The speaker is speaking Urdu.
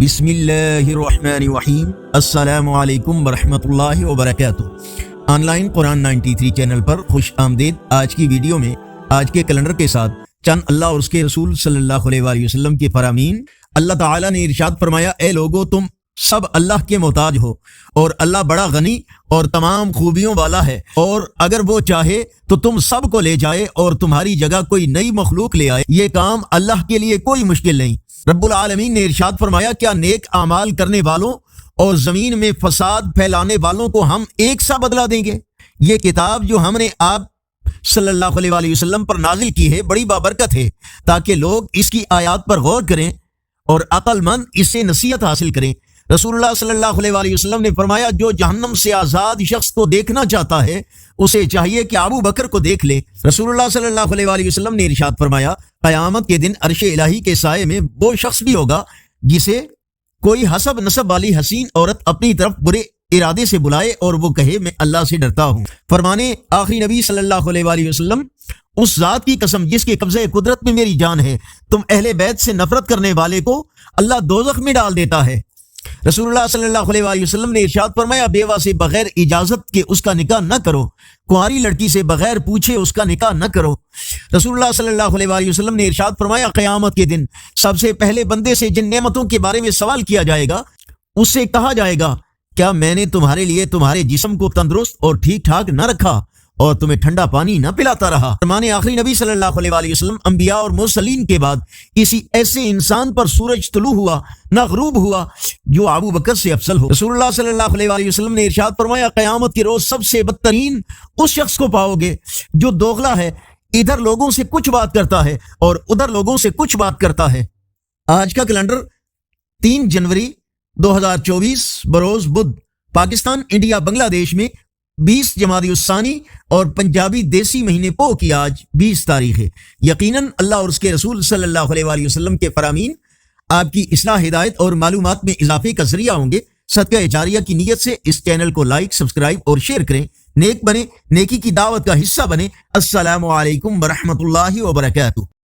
بسم اللہ الرحمن الرحیم۔ السلام علیکم ورحمۃ اللہ وبرکاتہ۔ آن لائن قرآن 93 چینل پر خوش آمدید۔ آج کی ویڈیو میں آج کے کیلنڈر کے ساتھ چند اللہ اور اس کے رسول صلی اللہ علیہ وآلہ وسلم کے فرامین۔ اللہ تعالیٰ نے ارشاد فرمایا، اے لوگو تم سب اللہ کے محتاج ہو اور اللہ بڑا غنی اور تمام خوبیوں والا ہے، اور اگر وہ چاہے تو تم سب کو لے جائے اور تمہاری جگہ کوئی نئی مخلوق لے آئے، یہ کام اللہ کے لیے کوئی مشکل نہیں۔ رب العالمین نے ارشاد فرمایا، کیا نیک اعمال کرنے والوں اور زمین میں فساد پھیلانے والوں کو ہم ایک سا بدلہ دیں گے؟ یہ کتاب جو ہم نے آپ صلی اللہ علیہ وآلہ وسلم پر نازل کی ہے بڑی بابرکت ہے، تاکہ لوگ اس کی آیات پر غور کریں اور عقل مند اس سے نصیحت حاصل کریں۔ رسول اللہ صلی اللہ علیہ وآلہ وسلم نے فرمایا، جو جہنم سے آزاد شخص کو دیکھنا چاہتا ہے اسے چاہیے کہ ابو بکر کو دیکھ لے۔ رسول اللہ صلی اللہ علیہ وآلہ وسلم نے ارشاد فرمایا، قیامت کے دن عرش الہی کے سائے میں وہ شخص بھی ہوگا جسے کوئی حسب نسب والی حسین عورت اپنی طرف برے ارادے سے بلائے اور وہ کہے میں اللہ سے ڈرتا ہوں۔ فرمانے آخری نبی صلی اللہ علیہ وآلہ وسلم، اس ذات کی قسم جس کے قبضہ قدرت میں میری جان ہے، تم اہل بیت سے نفرت کرنے والے کو اللہ دوزخ میں ڈال دیتا ہے۔ رسول اللہ صلی اللہ علیہ وآلہ وسلم نے ارشاد فرمایا، بیوہ سے بغیر اجازت کے اس کا نکاح نہ کرو، کنواری لڑکی سے بغیر پوچھے اس کا نکاح نہ کرو۔ رسول اللہ صلی اللہ علیہ وآلہ وسلم نے ارشاد فرمایا، قیامت کے دن سب سے پہلے بندے سے جن نعمتوں کے بارے میں سوال کیا جائے گا اس سے کہا جائے گا، کیا میں نے تمہارے لیے تمہارے جسم کو تندرست اور ٹھیک ٹھاک نہ رکھا اور تمہیں ٹھنڈا پانی نہ پلاتا رہا؟ فرمانے آخری نبی صلی اللہ علیہ وآلہ وسلم، انبیاء اور مرسلین کے بعد کسی ایسے انسان پر سورج طلوع ہوا نہ غروب ہوا جو ابو بکر سے افضل ہو۔ رسول اللہ صلی اللہ علیہ وآلہ وسلم نے ارشاد فرمایا، قیامت کے روز سب سے بدترین اس شخص کو پاؤ گے جو دوغلا ہے، ادھر لوگوں سے کچھ بات کرتا ہے اور ادھر لوگوں سے کچھ بات کرتا ہے۔ آج کا کیلنڈر 3 جنوری 2024 بروز بدھ، پاکستان انڈیا بنگلہ دیش میں 20 جمادی الثانی اور پنجابی دیسی مہینے پو کی آج 20 تاریخ ہے۔ یقیناً اللہ اور اس کے رسول صلی اللہ علیہ وآلہ وسلم کے فرامین آپ کی اصلاح، ہدایت اور معلومات میں اضافے کا ذریعہ ہوں گے۔ صدقہ جاریہ کی نیت سے اس چینل کو لائک، سبسکرائب اور شیئر کریں۔ نیک بنے، نیکی کی دعوت کا حصہ بنے۔ السلام علیکم ورحمۃ اللہ وبرکاتہ۔